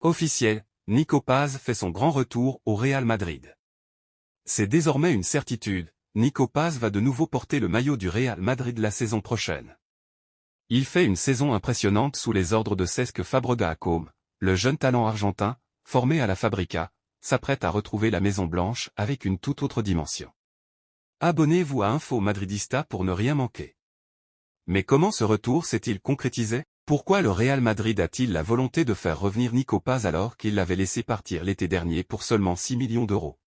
Officiel, Nico Paz fait son grand retour au Real Madrid. C'est désormais une certitude, Nico Paz va de nouveau porter le maillot du Real Madrid la saison prochaine. Il fait une saison impressionnante sous les ordres de Cesc Fabregas à Côme, le jeune talent argentin, formé à la Fabrica, s'apprête à retrouver la Maison Blanche avec une toute autre dimension. Abonnez-vous à Info Madridista pour ne rien manquer. Mais comment ce retour s'est-il concrétisé? Pourquoi le Real Madrid a-t-il la volonté de faire revenir Nico Paz alors qu'il l'avait laissé partir l'été dernier pour seulement 6 millions d'euros?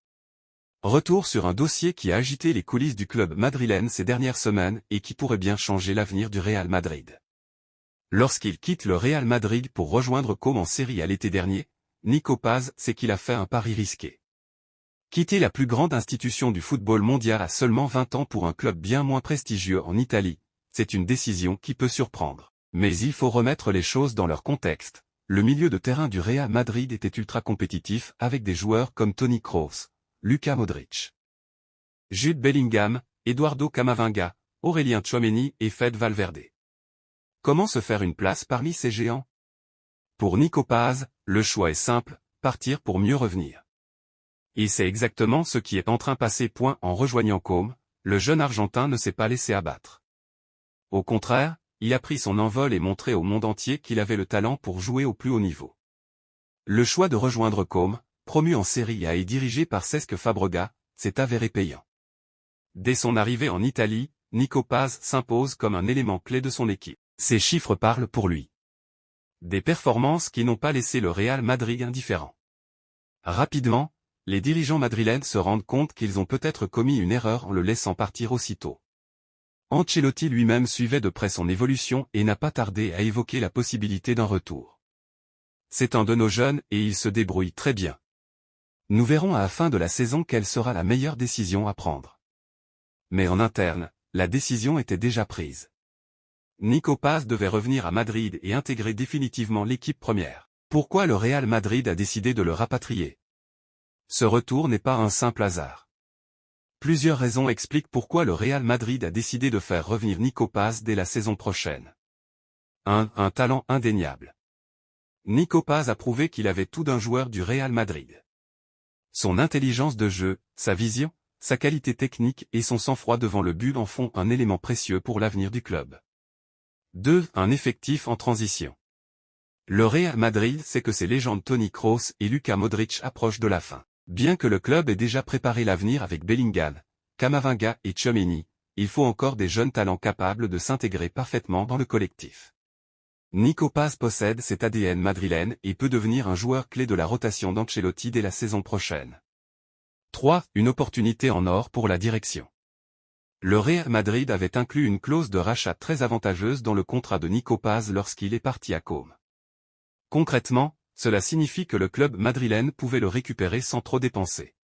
Retour sur un dossier qui a agité les coulisses du club madrilène ces dernières semaines et qui pourrait bien changer l'avenir du Real Madrid. Lorsqu'il quitte le Real Madrid pour rejoindre Côme en Serie A l'été dernier, Nico Paz sait qu'il a fait un pari risqué. Quitter la plus grande institution du football mondial à seulement 20 ans pour un club bien moins prestigieux en Italie, c'est une décision qui peut surprendre. Mais il faut remettre les choses dans leur contexte. Le milieu de terrain du Real Madrid était ultra compétitif avec des joueurs comme Toni Kroos, Luka Modric, Jude Bellingham, Eduardo Camavinga, Aurélien Tchouaméni et Fede Valverde. Comment se faire une place parmi ces géants? Pour Nico Paz, le choix est simple, partir pour mieux revenir. Et c'est exactement ce qui est en train de passer. En rejoignant Côme, le jeune Argentin ne s'est pas laissé abattre. Au contraire, il a pris son envol et montré au monde entier qu'il avait le talent pour jouer au plus haut niveau. Le choix de rejoindre Côme, promu en Serie A et dirigé par Cesc Fabregas, s'est avéré payant. Dès son arrivée en Italie, Nico Paz s'impose comme un élément clé de son équipe. Ses chiffres parlent pour lui. Des performances qui n'ont pas laissé le Real Madrid indifférent. Rapidement, les dirigeants madrilènes se rendent compte qu'ils ont peut-être commis une erreur en le laissant partir aussitôt. Ancelotti lui-même suivait de près son évolution et n'a pas tardé à évoquer la possibilité d'un retour. C'est un de nos jeunes et il se débrouille très bien. Nous verrons à la fin de la saison quelle sera la meilleure décision à prendre. Mais en interne, la décision était déjà prise. Nico Paz devait revenir à Madrid et intégrer définitivement l'équipe première. Pourquoi le Real Madrid a décidé de le rapatrier? Ce retour n'est pas un simple hasard. Plusieurs raisons expliquent pourquoi le Real Madrid a décidé de faire revenir Nico Paz dès la saison prochaine. 1. Un talent indéniable. Nico Paz a prouvé qu'il avait tout d'un joueur du Real Madrid. Son intelligence de jeu, sa vision, sa qualité technique et son sang-froid devant le but en font un élément précieux pour l'avenir du club. 2. Un effectif en transition. Le Real Madrid sait que ses légendes Toni Kroos et Luka Modric approchent de la fin. Bien que le club ait déjà préparé l'avenir avec Bellingham, Camavinga et Tchouaméni, il faut encore des jeunes talents capables de s'intégrer parfaitement dans le collectif. Nico Paz possède cet ADN madrilène et peut devenir un joueur clé de la rotation d'Ancelotti dès la saison prochaine. 3. Une opportunité en or pour la direction. Le Real Madrid avait inclus une clause de rachat très avantageuse dans le contrat de Nico Paz lorsqu'il est parti à Côme. Concrètement, cela signifie que le club madrilène pouvait le récupérer sans trop dépenser.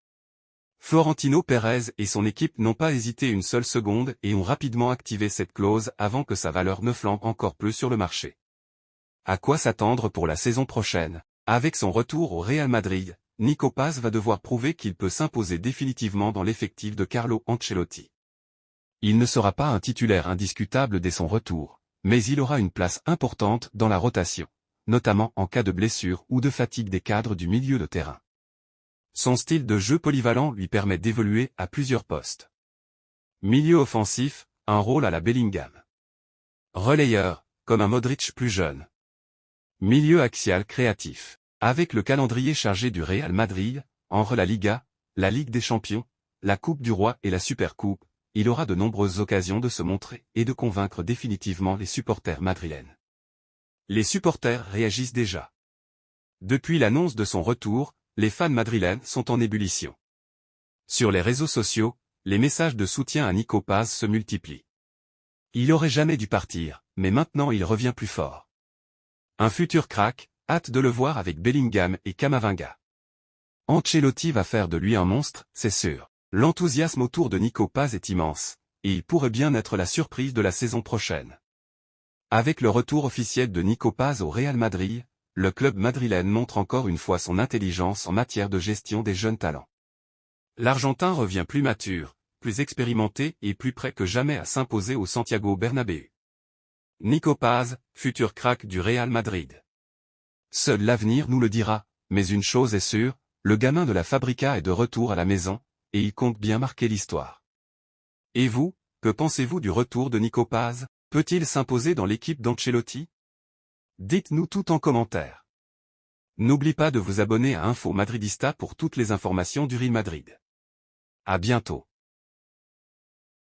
Florentino Pérez et son équipe n'ont pas hésité une seule seconde et ont rapidement activé cette clause avant que sa valeur ne flambe encore plus sur le marché. À quoi s'attendre pour la saison prochaine? Avec son retour au Real Madrid, Nico Paz va devoir prouver qu'il peut s'imposer définitivement dans l'effectif de Carlo Ancelotti. Il ne sera pas un titulaire indiscutable dès son retour, mais il aura une place importante dans la rotation, notamment en cas de blessure ou de fatigue des cadres du milieu de terrain. Son style de jeu polyvalent lui permet d'évoluer à plusieurs postes. Milieu offensif, un rôle à la Bellingham. Relayeur, comme un Modric plus jeune. Milieu axial créatif. Avec le calendrier chargé du Real Madrid, entre la Liga, la Ligue des Champions, la Coupe du Roi et la Supercoupe, il aura de nombreuses occasions de se montrer et de convaincre définitivement les supporters madrilènes. Les supporters réagissent déjà. Depuis l'annonce de son retour, les fans madrilènes sont en ébullition. Sur les réseaux sociaux, les messages de soutien à Nico Paz se multiplient. Il aurait jamais dû partir, mais maintenant il revient plus fort. Un futur crack, hâte de le voir avec Bellingham et Camavinga. Ancelotti va faire de lui un monstre, c'est sûr. L'enthousiasme autour de Nico Paz est immense, et il pourrait bien être la surprise de la saison prochaine. Avec le retour officiel de Nico Paz au Real Madrid, le club madrilène montre encore une fois son intelligence en matière de gestion des jeunes talents. L'Argentin revient plus mature, plus expérimenté et plus prêt que jamais à s'imposer au Santiago Bernabéu. Nico Paz, futur crack du Real Madrid. Seul l'avenir nous le dira, mais une chose est sûre, le gamin de la Fabrica est de retour à la maison, et il compte bien marquer l'histoire. Et vous, que pensez-vous du retour de Nico Paz? Peut-il s'imposer dans l'équipe d'Ancelotti? Dites-nous tout en commentaire. N'oublie pas de vous abonner à Info Madridista pour toutes les informations du Real Madrid. À bientôt.